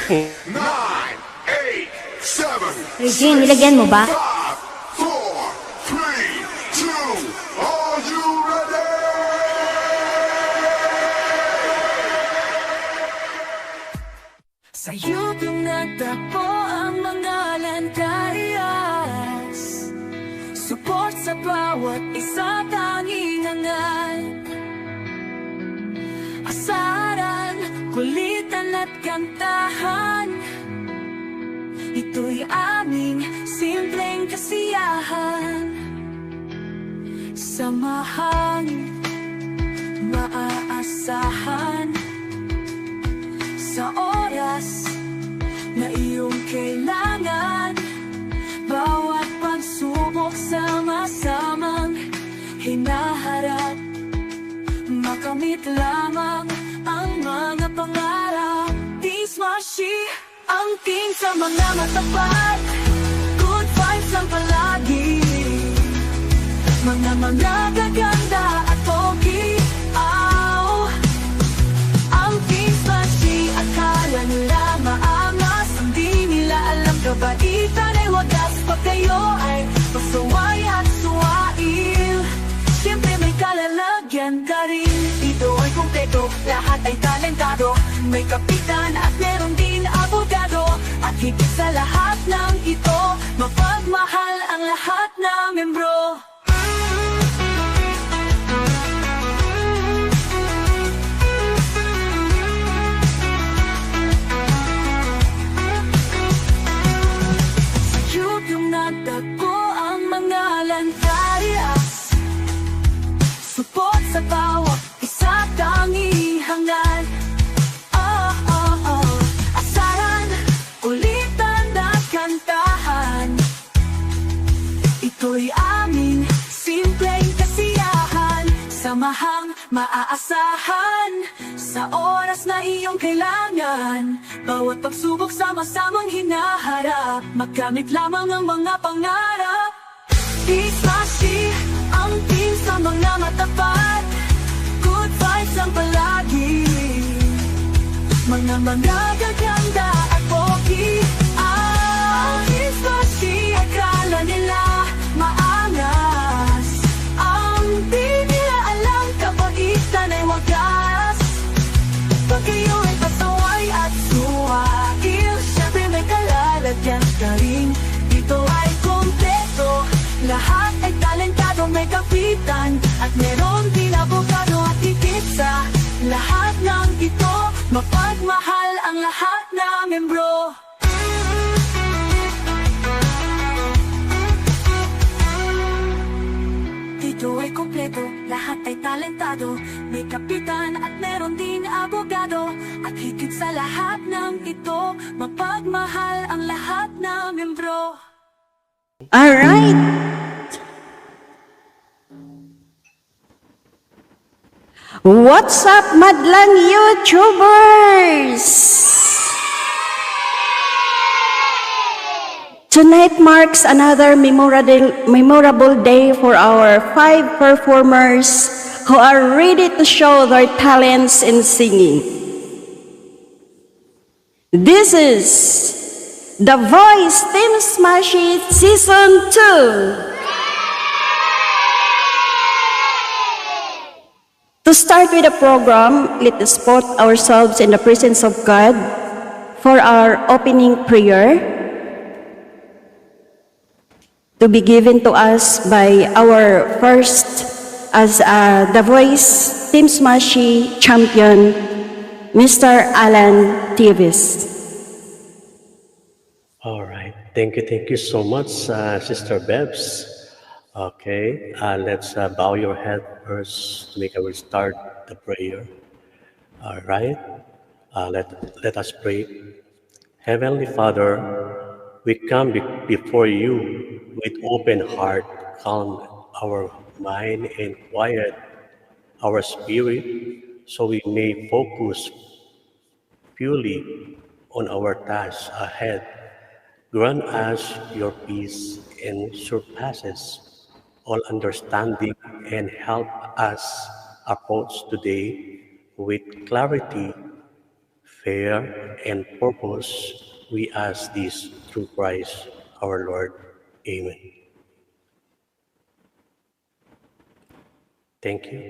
nine, eight, seven, Regine, nilagyan mo ba? 5, 4, 3, 2, are you ready? Sa'yo pinagtagpo ang mga lantaryas, support sa bawat isa tanging hangal. Asaran, kulitan at kantahan, ito'y aming simpleng kasiyahan. Samahang maaasahan sa oras na iyong kailangan. Bawat pagsubok sama-samang hinaharap, makamit lamang ang mga pangarap. Tismashi, ang team sa mga matapat, good vibes ang palagi, mga gaganda at pogi. Ang Tismashi, akala nila maangas, hindi nila alam kabaitan ay wagas. Pag kayo ay pasaway at suwail, siyempre may kalalagyan ka rin. Dito ay kumpleto, lahat ay talentado, may kapitan at meron din abogado. At higit sa lahat ng ito, mapagmahal ang lahat ng membro. Sa YouTube nagtagpo ang mga lantaryas, support sa bawat isa tanging hangal. Asaran, kulitan at kantahan, ito'y aming simpleng kasiyahan. Samahang maaasahan sa oras na iyong kailangan. Bawat pagsubok sama-samang hinaharap, magkamit lamang ang mga pangarap. Tismashi, ang team sa mga matapat, good vibes ang palagi, mga gaganda at pogi. Ang Tismashi, akala nila maangas, ang di nila alam kabaitan ay wagas. Pag kayo ay pasaway at suwail, syempre may kalalagyan ka rin. Dito ay kumpleto, lahat ay talentado, may kapitan at meron din abogado. At higit sa lahat ng ito, mapagmahal ang lahat ng membro. Dito ay kumpleto, lahat ay talentado, may kapitan at meron din abogado. At higit sa lahat ng ito, mapagmahal ang lahat ng membro. Alright. What's up, madlang YouTubers? Tonight marks another memorable day for our 5 performers who are ready to show their talents in singing. This is The Voice Team Smash It Season 2. To start with the program, let us put ourselves in the presence of God for our opening prayer, to be given to us by our first as The Voice Team Smashy champion, Mr. Alan Davis. All right. Thank you so much, Sister Bebs. Okay, let's bow your head first to make our start the prayer. All right, let us pray. Heavenly Father, we come before you with open heart, calm our mind and quiet our spirit, so we may focus purely on our task ahead. Grant us your peace and surpasses all understanding, and help us approach today with clarity, fair, and purpose. We ask this through Christ our Lord. Amen. Thank you.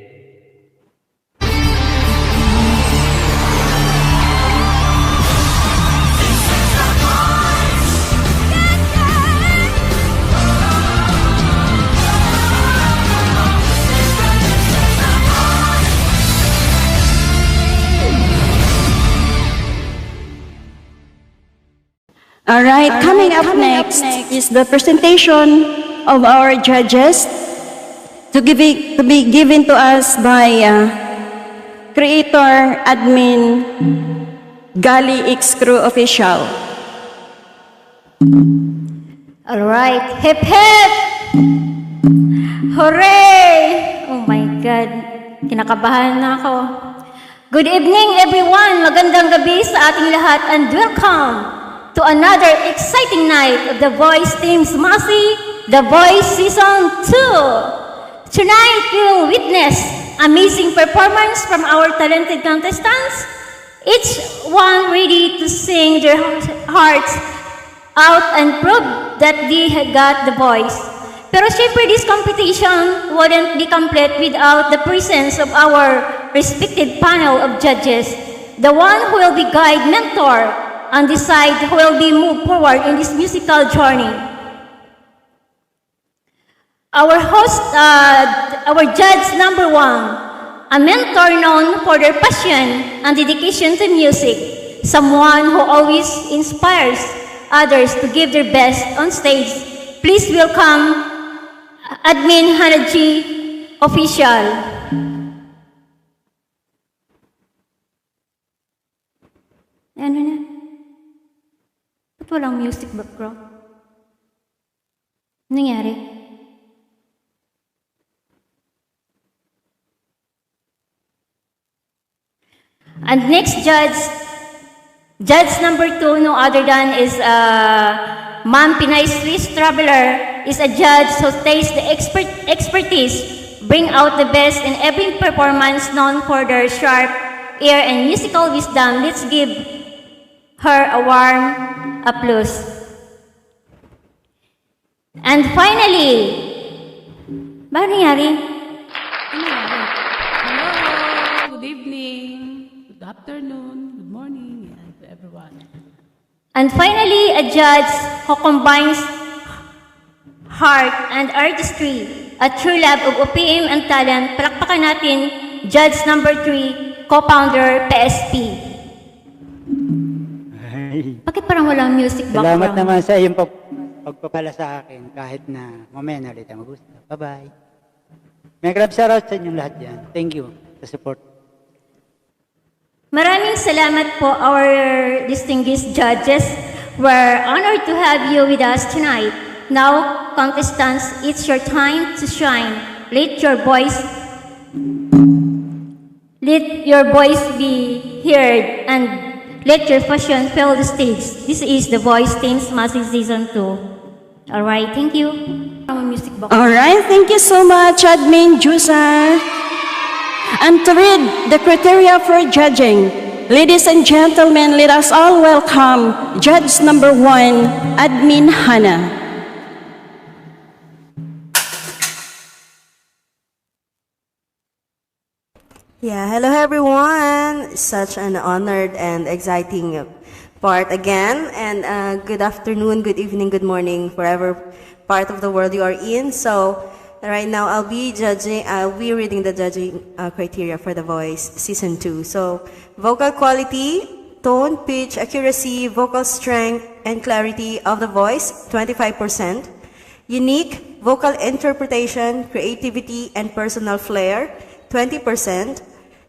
All right, coming up next is the presentation of our judges to be given to us by creator admin Gali X Crew official. All right, hip hip! Hooray! Oh my God, kinakabahan na ako. Good evening everyone, magandang gabi sa ating lahat and welcome to another exciting night of The Voice Teams Masi, The Voice Season 2. Tonight, we will witness amazing performance from our talented contestants, each one ready to sing their hearts out and prove that they had got the voice. Pero syempre, this competition wouldn't be complete without the presence of our respected panel of judges, the one who will be guide, mentor, and decide who will be moved forward in this musical journey. Our host, our judge number one, a mentor known for their passion and dedication to music, someone who always inspires others to give their best on stage. Please welcome Admin Hanaji Official. Ano na? Ba't walang music background? Nangyari? And next judge number two, no other than is Ma'am Pinay Swiss Traveler, is a judge who takes the expertise, bring out the best in every performance, known for their sharp ear and musical wisdom. Let's give her a warm applause. And finally, bakit nangyari? Hello, good evening, good afternoon, good morning, and to everyone. And finally, a judge who combines heart and artistry, a true love of OPM and talent. Palakpakan natin, judge number 3, co-founder PSP. Bakit parang walang music background? Salamat naman sa iyong pagpapala sa akin kahit na mamaya na ulit ang mag-gusto. Bye-bye. May grab shoutout sa inyong lahat yan. Thank you sa support. Maraming salamat po our distinguished judges. We're honored to have you with us tonight. Now, contestants, it's your time to shine. Let your voice be heard and let your passion fill the stage. This is The Voice Teams Masi Season 2. All right, thank you. Music box. All right, thank you so much, Admin Jusar. And to read the criteria for judging, ladies and gentlemen, let us all welcome Judge number 1, Admin Hana. Yeah, hello everyone. Such an honored and exciting part again. And good afternoon, good evening, good morning, wherever part of the world you are in. So right now I'll be reading the judging criteria for The Voice Season 2. So vocal quality, tone, pitch, accuracy, vocal strength, and clarity of the voice, 25%. Unique vocal interpretation, creativity, and personal flair, 20%.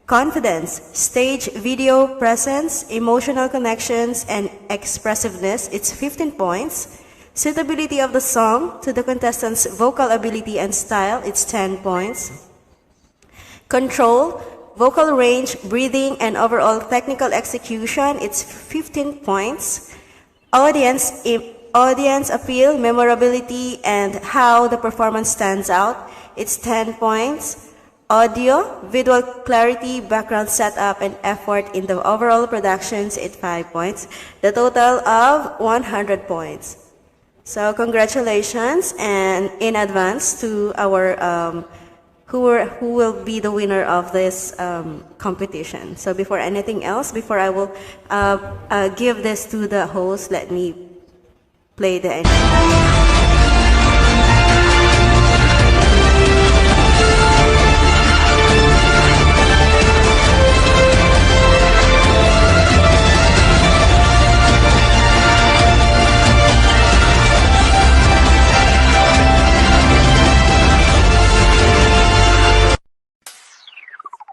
Confidence, stage, video presence, emotional connections, and expressiveness, it's 15 points. Suitability of the song to the contestants' vocal ability and style, it's 10 points. Control, vocal range, breathing, and overall technical execution, it's 15 points. Audience appeal, memorability, and how the performance stands out, it's 10 points. audio, visual clarity, background setup, and effort in the overall productions at 5 points, the total of 100 points. So congratulations and in advance to our who will be the winner of this competition. So before anything else, before I will give this to the host, let me play the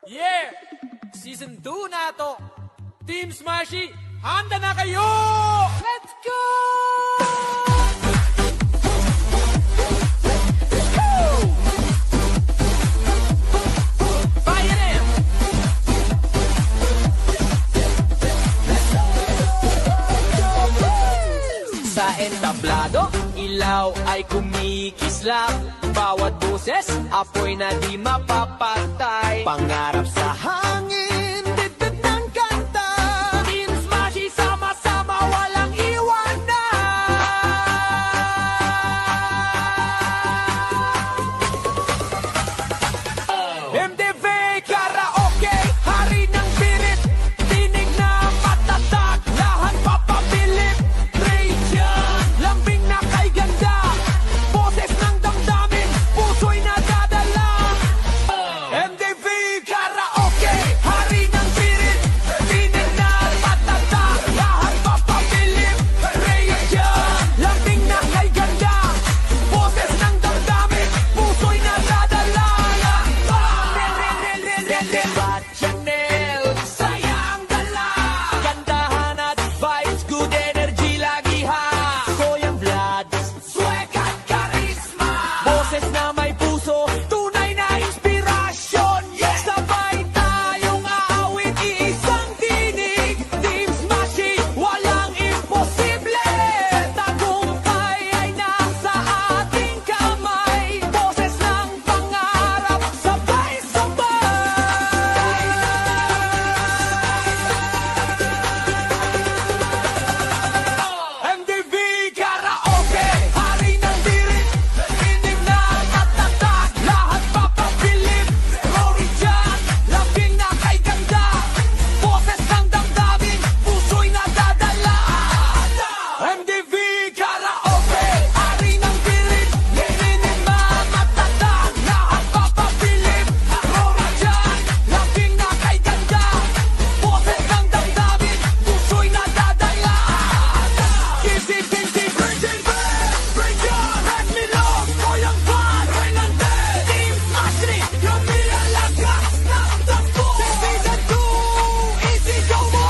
Yeah! Season 2 na to! Team Smashy, handa na kayo! Let's go! Let's go! Fire in! Sa entablado, ilaw ay kumikislap. Bawat boses, apoy na di mapapatay. Pangarap sa hangin, dibdib ng kanta. Team Smashy, sama-sama, walang iwanan. MTV Karaoke, hari ng birit. Tinig na matatak, lahat papabilip. Radiant, lambing na kay ganda. Boses ng damdamin, puso'y nadadala. MTV Karaoke, hari ng birit. Tinig na matatak, lahat papabilip. Radiant, lambing na kay ganda. Boses ng damdamin, puso'y nadadala. Red Chanel, sayang dala. Gandahan at vibes, good energy lagi ha. Koyang Vlad, swag at karisma. Boses na may puso, tunay na inspirasyon. Sabay tayong aawit, iisang tinig. Team Smashy, walang imposible. Tagumpay ay nasa ating kamay. Boses ng pangarap, sabay-sabay. MTV Karaoke, hari ng birit. Tinig na matatak, lahat papabilip. Rory John, lambing na kay ganda. Boses ng damdamin, puso'y nadadala. MTV Karaoke, hari ng birit. Tinig na matatak, lahat papabilip. Rory John, lambing na kay ganda. Boses ng damdamin, puso'y nadadala. Kisi, Virgin Band, Break Your Head, Milog, Koyang Van, Hernandez, Team Smashy, kami ang lakas ng takbo. Season 2, isigaw mo,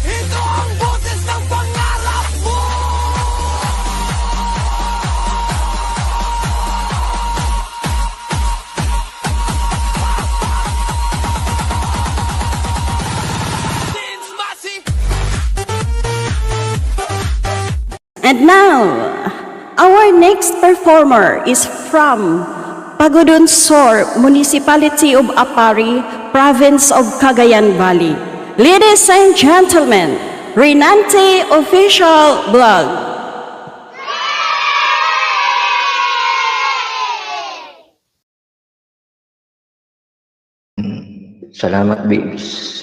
ito ang boses ng pangarap mo. Team Smashy. And now, our next performer is from Pagodon Sur, Municipality of Apari, Province of Cagayan Valley. Ladies and gentlemen, Renante Official Blog. Salamat, babes.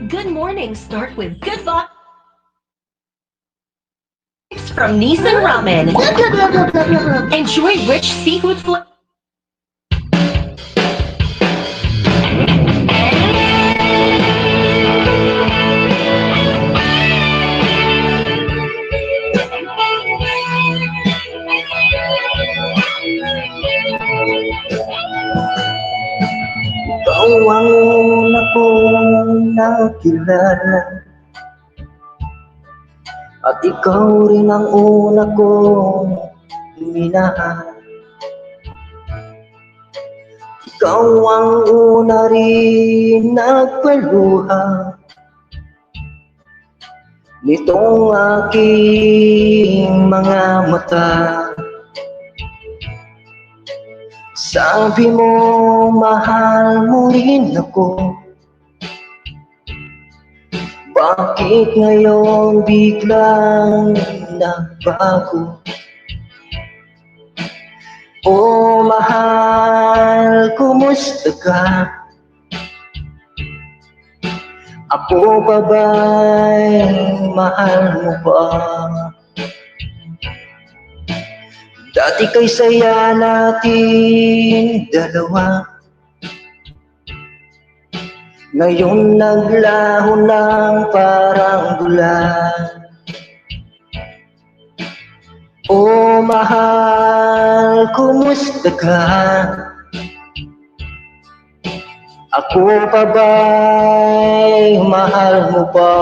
Good morning start with good vibes from Nissan Ramen. Enjoy rich seafood flavor. Ikaw ang una kong nakilala, at ikaw rin ang una kong minahal. Ikaw ang una rin nagpaluha nitong aking mga mata. Sabi mo, mahal mo rin ako. Bakit ngayon biglang nagbago? Oh, mahal, kumusta ka? Ako pa ba'y mahal mo ba? Dati kay saya natin dalawa, ngayon naglaho ng parang bulan. Oh mahal, kumusta ka? Ako pa ba'y mahal mo ba?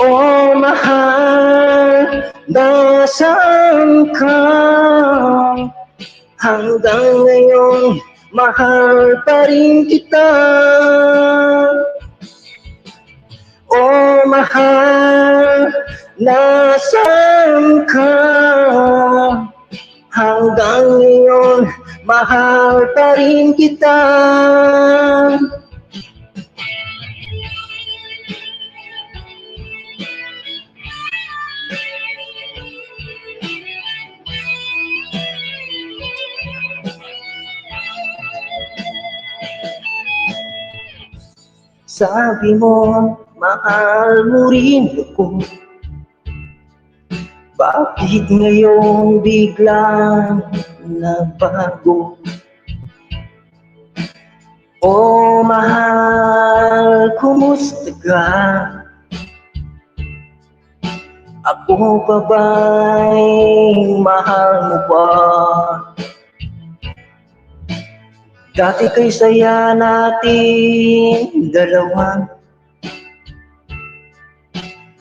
Oh mahal, nasaan ka? Hanggang ngayon, mahal pa rin kita. Oh mahal, nasaan ka? Hanggang ngayon, mahal pa rin kita. Sabi mo, mahal mo rin ako. Bakit ngayon biglang nagbago? Oh mahal, kumusta ka? Ako pa ba'y mahal mo ba? Dati kay saya natin dalawa,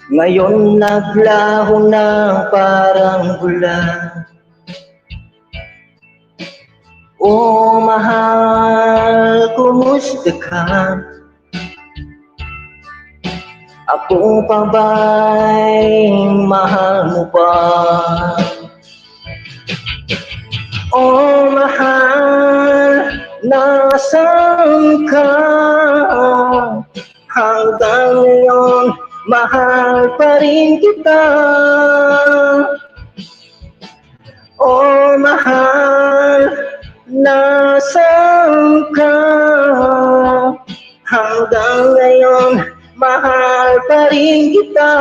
ngayon naglaho ng parang bulan. Oh mahal, kumusta ka? Ako pa ba'y mahal mo ba? Oh mahal, nasaan ka? Hanggang ngayon, mahal pa rin kita. Oh mahal, nasaan ka? Hanggang ngayon, mahal pa rin kita.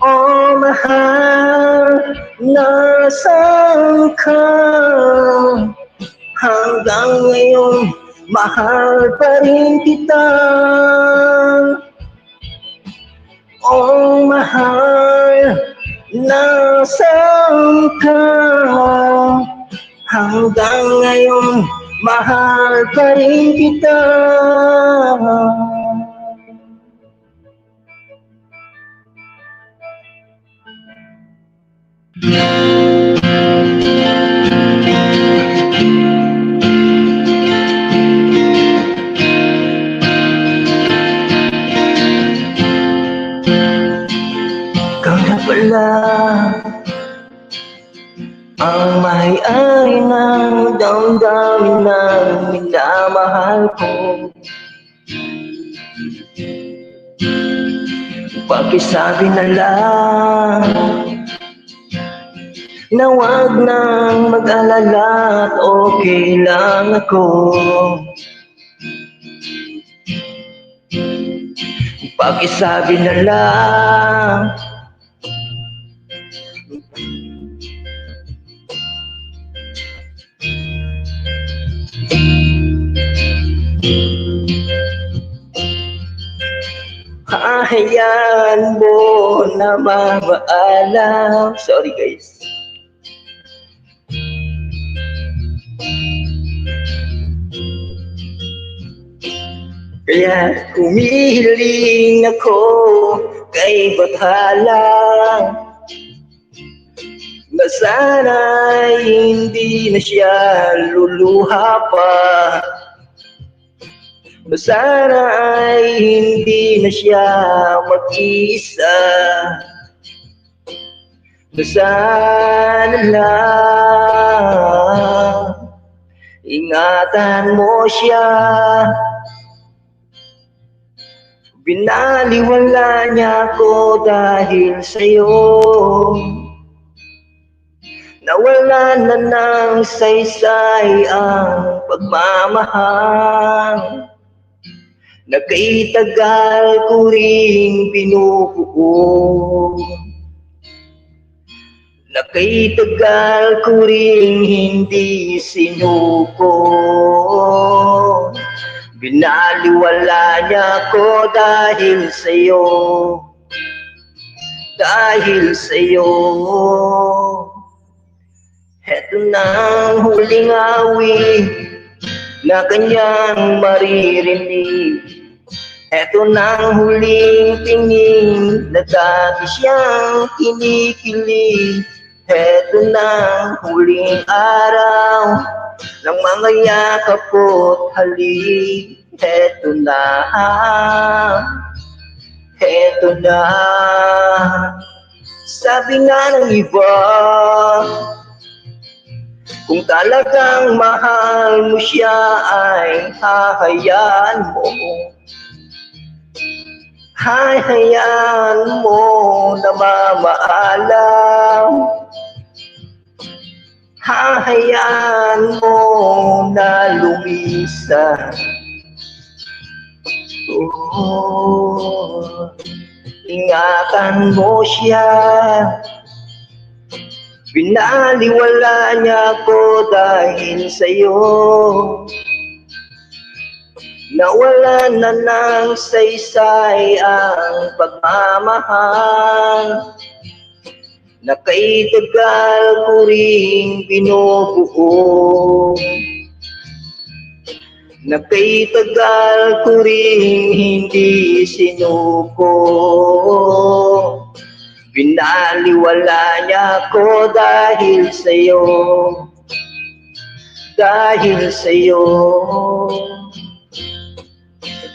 Oh mahal, nasaan ka? Hanggang ngayon, mahal pa rin kita. Oh mahal, nasaan ka? Hanggang ngayon, mahal pa rin kita. Ikaw na pala ang may-ari na ang damdamin ng minamahal ko. Pakisabi na lang na wag nang mag-alala at okay lang ako. Pakisabi na lang hahayaan mo na mamaalam. Sorry guys. Kaya humihiling ako kay Bathala na sana'y hindi na siya luluha pa, na sana'y hindi na siya mag-isa, na sana lang ingatan mo siya. Binaliwala niya ako dahil sa'yo, nawala na ng saysay ang pagmamahal na kay tagal ko ring binubuo, na kay tagal ko ring hindi sinuko. Binaliwala niya ko dahil sa'yo, dahil sa'yo. Heto na ang huling awit na kanyang maririnig. Heto na ang huling tingin na dati siyang kinikilig. Heto na ang huling araw ng mga yakap ko't halik. Heto na, heto na. Sabi nga ng iba, kung talagang mahal mo siya ay hahayaan mo. Hahayaan mo na mamaalam. Hahayaan mo na lumisan. Oh, ingatan mo siya. Binaliwala niya ako dahil sa'yo, nawala na ng saysay ang pagmamahal na kay tagal ko ring binubuo, na kay tagal ko ring hindi sinuko. Binaliwala niya ako dahil sa'yo, dahil sa'yo.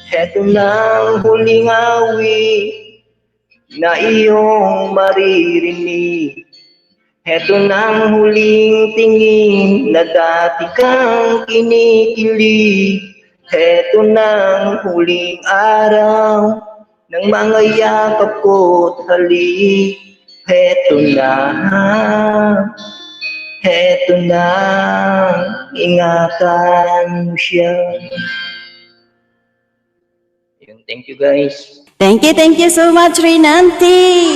Heto na ang huling awit na iyong maririnig. Heto na ang huling tingin na dati kang kinikilig. Heto na ang huling araw ng mga yakap ko't halik. Heto na, ingatan mo siya. Yun, thank you guys. Thank you so much, Renanti.